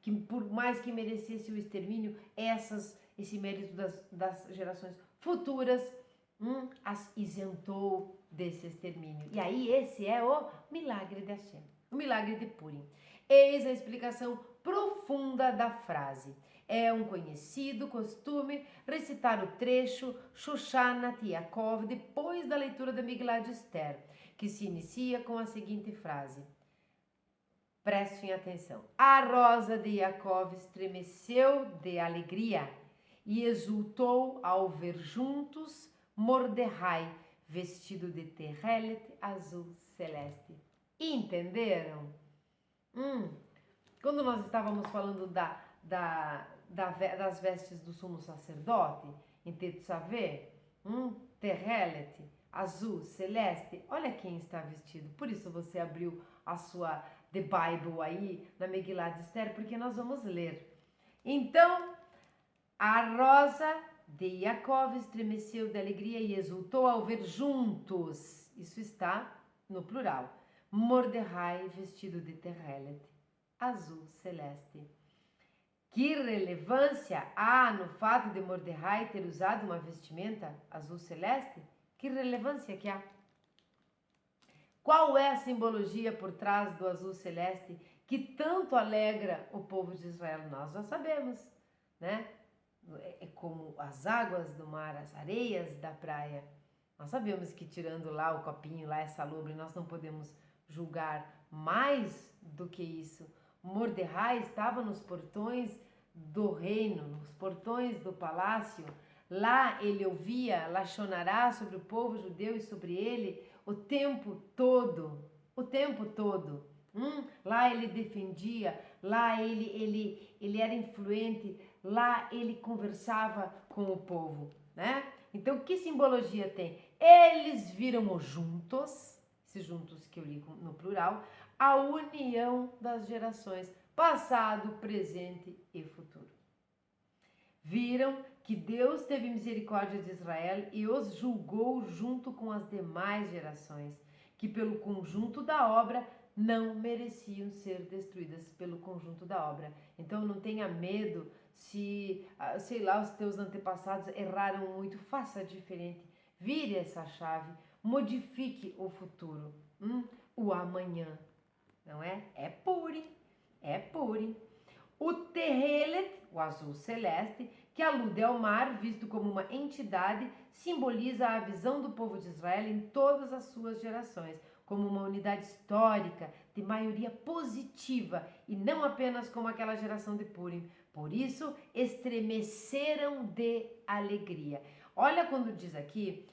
que por mais que merecesse o extermínio, esse mérito das gerações futuras, as isentou desse extermínio. E aí esse é o milagre de Hashem, o milagre de Purim. Eis a explicação profunda da frase. É um conhecido costume recitar o trecho Shoshanat Yaakov depois da leitura da Megillat Esther, que se inicia com a seguinte frase. Prestem atenção. A rosa de Yaakov estremeceu de alegria e exultou ao ver juntos Mordecai, vestido de terrelet azul celeste. Entenderam? Quando nós estávamos falando das vestes do sumo sacerdote, em Tetzaveh, terrelet, azul, celeste, olha quem está vestido. Por isso você abriu a sua The Bible aí na Megillat Esther, porque nós vamos ler. Então, a rosa de Yaakov estremeceu de alegria e exultou ao ver juntos. Isso está no plural. Mordecai vestido de terrelet, azul celeste. Que relevância há no fato de Mordecai ter usado uma vestimenta azul celeste? Que relevância que há? Qual é a simbologia por trás do azul celeste que tanto alegra o povo de Israel? Nós já sabemos, né? É como as águas do mar, as areias da praia. Nós sabemos que tirando lá o copinho, lá é salubre, nós não podemos julgar mais do que isso. Mordecai estava nos portões do reino, nos portões do palácio. Lá ele ouvia Lachonará sobre o povo judeu e sobre ele o tempo todo. O tempo todo. lá ele defendia, lá ele era influente, lá ele conversava com o povo, né? Então, que simbologia tem? Eles viram os juntos, esses juntos que eu li no plural, a união das gerações, passado, presente e futuro. Viram que Deus teve misericórdia de Israel e os julgou junto com as demais gerações, que pelo conjunto da obra não mereciam ser destruídas pelo conjunto da obra. Então não tenha medo se, sei lá, os teus antepassados erraram muito, faça diferente. Vire essa chave, modifique o futuro, o amanhã, não é? É Purim, é Purim. O Tehelet, o azul celeste, que alude ao mar, visto como uma entidade, simboliza a visão do povo de Israel em todas as suas gerações, como uma unidade histórica de maioria positiva e não apenas como aquela geração de Purim. Por isso, estremeceram de alegria. Olha quando diz aqui,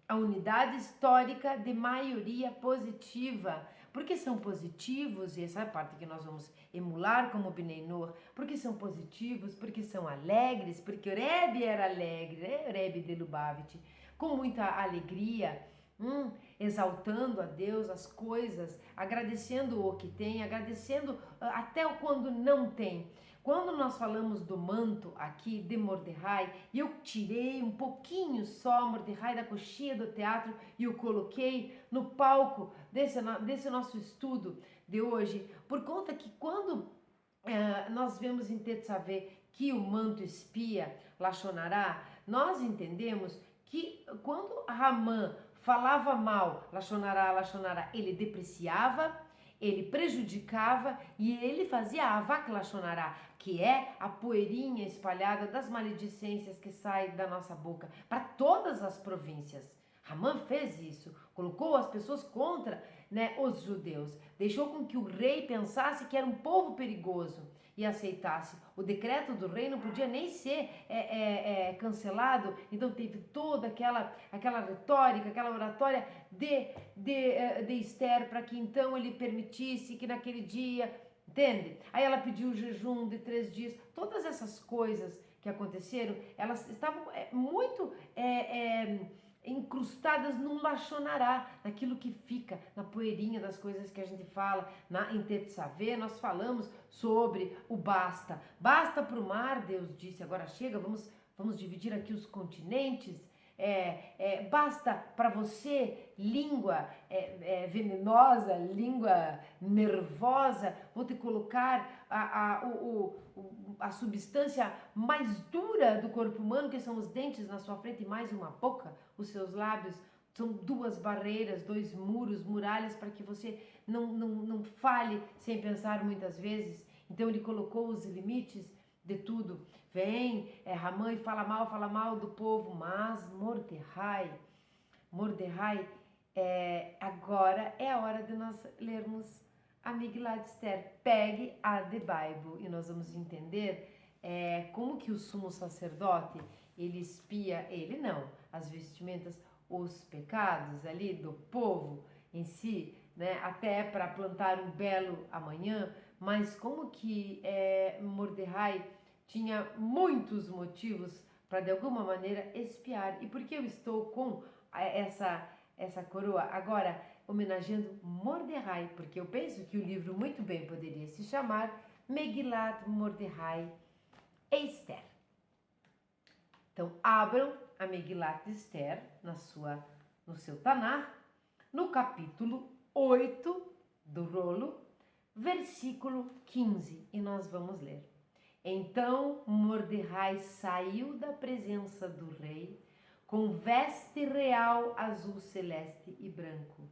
a unidade histórica de maioria positiva. Porque são positivos, e essa é a parte que nós vamos emular como Bnei Noach, porque são positivos, porque são alegres, porque o Rebbe era alegre, né? O Rebbe de Lubavitch, com muita alegria, exaltando a Deus as coisas, agradecendo o que tem, agradecendo até quando não tem. Quando nós falamos do manto aqui de Mordecai, e eu tirei um pouquinho só Mordecai da coxinha do teatro e o coloquei no palco desse nosso estudo de hoje, por conta que quando nós vemos em Tetzaveh que o manto espia, Lachonará, nós entendemos que quando Ramã falava mal, Lachonará, ele depreciava, ele prejudicava e ele fazia avak lachonará, que é a poeirinha espalhada das maledicências que sai da nossa boca para todas as províncias. Ramã fez isso, colocou as pessoas contra, né, os judeus, deixou com que o rei pensasse que era um povo perigoso e aceitasse. O decreto do rei não podia nem ser cancelado, então teve toda aquela retórica, aquela oratória de Esther para que então ele permitisse que naquele dia, entende? Aí ela pediu o jejum de 3 dias, todas essas coisas que aconteceram, elas estavam muito incrustadas num lachonará, naquilo que fica, na poeirinha das coisas que a gente fala. Em Tetzaveh nós falamos sobre o basta. Basta para o mar, Deus disse, agora chega, vamos dividir aqui os continentes. Basta para você, língua venenosa, língua nervosa, vou te colocar a substância mais dura do corpo humano, que são os dentes na sua frente e mais uma boca, os seus lábios. São 2 barreiras, 2 muros, muralhas, para que você não fale sem pensar muitas vezes. Então ele colocou os limites de tudo. Vem Ramã e fala mal do povo, mas Mordecai, agora é a hora de nós lermos a Megillat Esther. Pegue a The Bible e nós vamos entender como que o sumo sacerdote, ele espia, ele não, as vestimentas, os pecados ali do povo em si, né, até para plantar um belo amanhã, mas como que Mordecai tinha muitos motivos para de alguma maneira espiar. E por que eu estou com essa coroa agora homenageando Mordecai? Porque eu penso que o livro muito bem poderia se chamar Megillat Mordecai Esther. Então abram a Megillat Esther no seu Tanar, no capítulo 8 do rolo, versículo 15, e nós vamos ler. Então Mordecai saiu da presença do rei com veste real azul celeste e branco,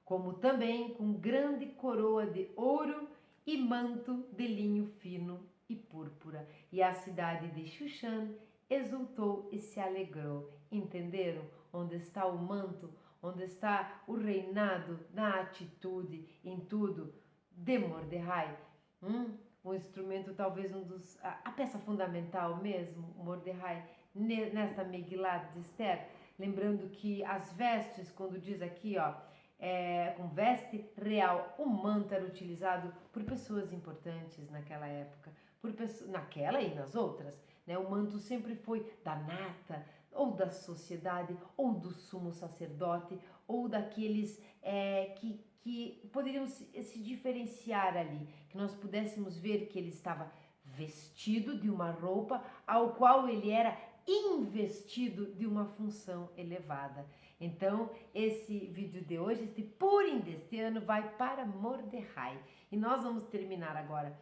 como também com grande coroa de ouro e manto de linho fino e púrpura. E a cidade de Xuxã exultou e se alegrou. Entenderam? Onde está o manto? Onde está o reinado na atitude, em tudo, de Mordecai? Um instrumento, talvez a peça fundamental mesmo, Mordecai, nesta Megillat de Esther. Lembrando que as vestes, quando diz aqui, com veste real. O manto era utilizado por pessoas importantes naquela época, naquela e nas outras, né? O manto sempre foi da nata, ou da sociedade, ou do sumo sacerdote, ou daqueles que poderiam se diferenciar ali, que nós pudéssemos ver que ele estava vestido de uma roupa ao qual ele era investido de uma função elevada. Então, esse vídeo de hoje, este Purim deste ano, vai para Mordecai. E nós vamos terminar agora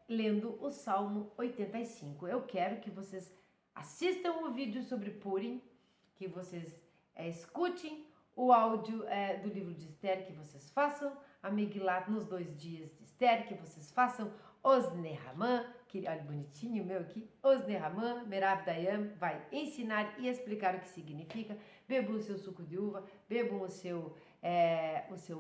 lendo o Salmo 85. Eu quero que vocês assistam o vídeo sobre Purim, que vocês escutem o áudio do livro de Esther, que vocês façam a Megilat nos 2 dias de Esther, que vocês façam os Nehamã, que olha bonitinho o meu aqui, os Nehamã, Merav Dayam vai ensinar e explicar o que significa. Bebam o seu suco de uva, bebam o seu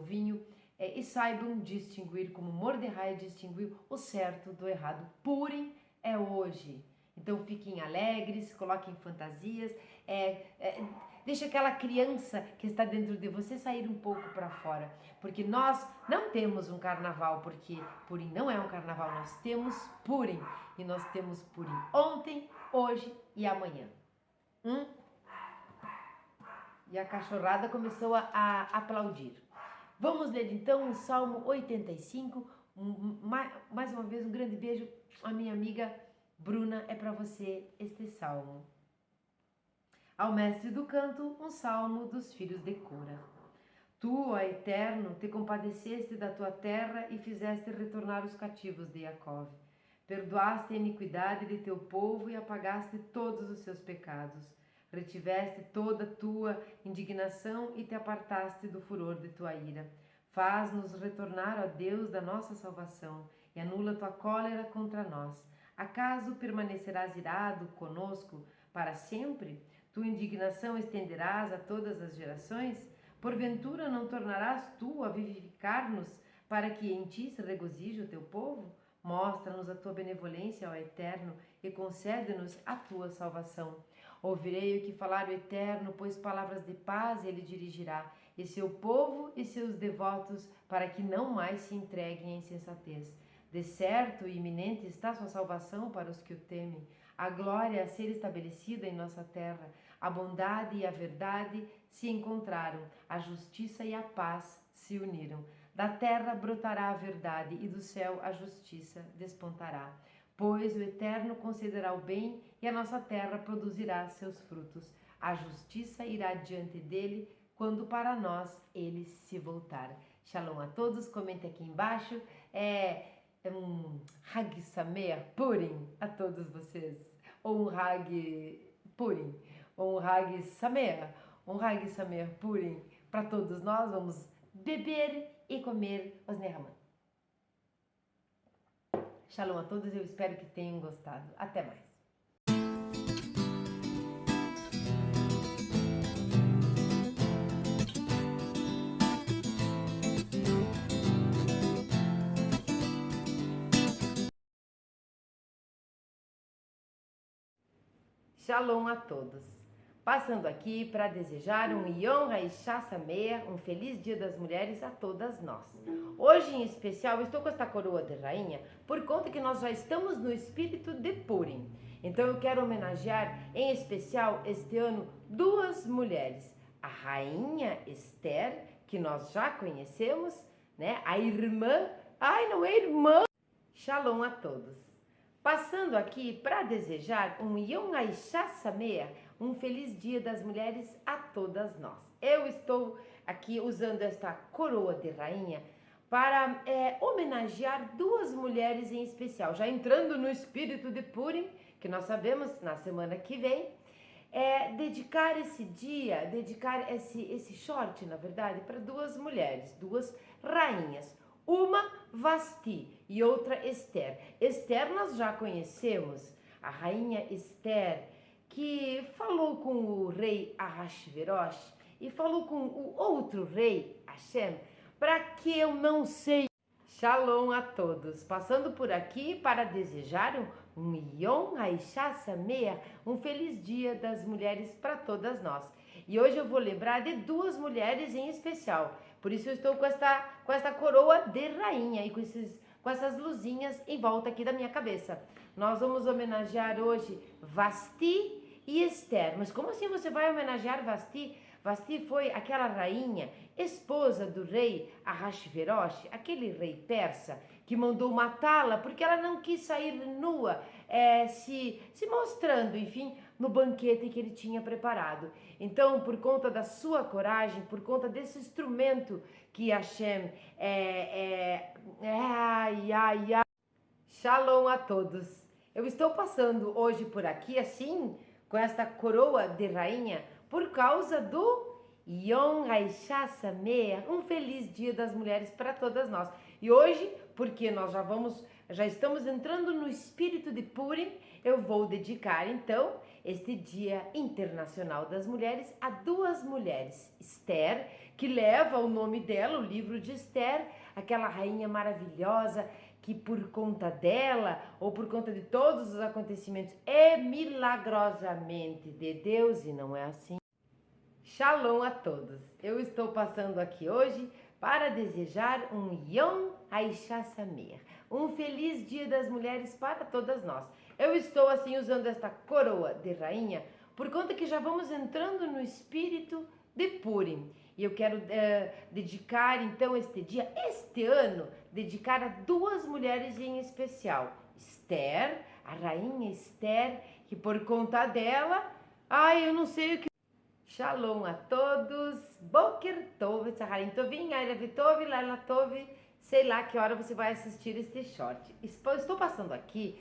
vinho e saibam distinguir, como Mordecai distinguiu o certo do errado. Purim é hoje. Então fiquem alegres, coloquem fantasias, deixe aquela criança que está dentro de você sair um pouco para fora, porque nós não temos um carnaval, porque Purim não é um carnaval, nós temos Purim, e nós temos Purim ontem, hoje e amanhã. E a cachorrada começou a aplaudir. Vamos ler então o Salmo 85, mais uma vez um grande beijo, a minha amiga Bruna, é para você este salmo. Ao mestre do canto, um salmo dos filhos de Cora. Tu, ó Eterno, te compadeceste da tua terra e fizeste retornar os cativos de Jacó. Perdoaste a iniquidade de teu povo e apagaste todos os seus pecados. Retiveste toda a tua indignação e te apartaste do furor de tua ira. Faz-nos retornar, ó Deus da nossa salvação, e anula tua cólera contra nós. Acaso permanecerás irado conosco para sempre? Tua indignação estenderás a todas as gerações? Porventura não tornarás tu a vivificar-nos, para que em ti se regozije o teu povo? Mostra-nos a tua benevolência, ó Eterno, e concede-nos a tua salvação. Ouvirei o que falar o Eterno, pois palavras de paz ele dirigirá, e seu povo e seus devotos, para que não mais se entreguem à insensatez. De certo e iminente está sua salvação para os que o temem. A glória a ser estabelecida em nossa terra. A bondade e a verdade se encontraram. A justiça e a paz se uniram. Da terra brotará a verdade e do céu a justiça despontará. Pois o Eterno concederá o bem e a nossa terra produzirá seus frutos. A justiça irá diante dele quando para nós ele se voltar. Shalom a todos, comente aqui embaixo. Hag Sameach Purim a todos vocês, ou um Hag Purim, ou um Hag Sameach Purim para todos nós. Vamos beber e comer os Nehamã. Shalom a todos, eu espero que tenham gostado. Até mais. Shalom a todos. Passando aqui para desejar um Yom HaIsha Sameach, um feliz Dia das Mulheres a todas nós. Hoje em especial estou com esta coroa de rainha por conta que nós já estamos no espírito de Purim. Então eu quero homenagear em especial este ano 2 mulheres. A rainha Esther, que nós já conhecemos, né? A irmã, não é irmã. Shalom a todos. Passando aqui para desejar um Yom HaIsha Sameach, um feliz Dia das Mulheres a todas nós. Eu estou aqui usando esta coroa de rainha para homenagear 2 mulheres em especial, já entrando no espírito de Purim, que nós sabemos na semana que vem, dedicar esse dia, dedicar esse short, na verdade, para 2 mulheres, 2 rainhas. Uma Vasti e outra Esther. Esther nós já conhecemos, a rainha Esther, que falou com o rei Ahasverosh e falou com o outro rei, Hashem, para que eu não sei. Shalom a todos, passando por aqui para desejar um Yom HaIsha Sameach, um feliz Dia das Mulheres para todas nós. E hoje eu vou lembrar de duas mulheres em especial. Por isso eu estou com esta coroa de rainha e com essas luzinhas em volta aqui da minha cabeça. Nós vamos homenagear hoje Vasti e Esther. Mas como assim você vai homenagear Vasti? Vasti foi aquela rainha, esposa do rei Ahasverosh, aquele rei persa, que mandou matá-la porque ela não quis sair nua, se mostrando, enfim, no banquete que ele tinha preparado. Então, por conta da sua coragem, por conta desse instrumento que Hashem Shalom a todos. Eu estou passando hoje por aqui assim, com esta coroa de rainha, por causa do Yom Haisha Sameach, um feliz dia das mulheres para todas nós. E hoje, porque nós já estamos entrando no espírito de Purim, eu vou dedicar então este Dia Internacional das Mulheres a duas mulheres. Esther, que leva o nome dela, o livro de Esther, aquela rainha maravilhosa que por conta dela ou por conta de todos os acontecimentos é milagrosamente de Deus e não é assim. Shalom a todos. Eu estou passando aqui hoje para desejar um Yom Haisha Sameach, um feliz Dia das Mulheres para todas nós. Eu estou assim usando esta coroa de rainha por conta que já vamos entrando no espírito de Purim. E eu quero dedicar então este ano, dedicar a duas mulheres em especial. Esther, a rainha Esther, que por conta dela, eu não sei o que. Shalom a todos, Boker Tov, Tzaharim Tovim, Erev Tov, Laila Tov, sei lá que hora você vai assistir este short. Estou passando aqui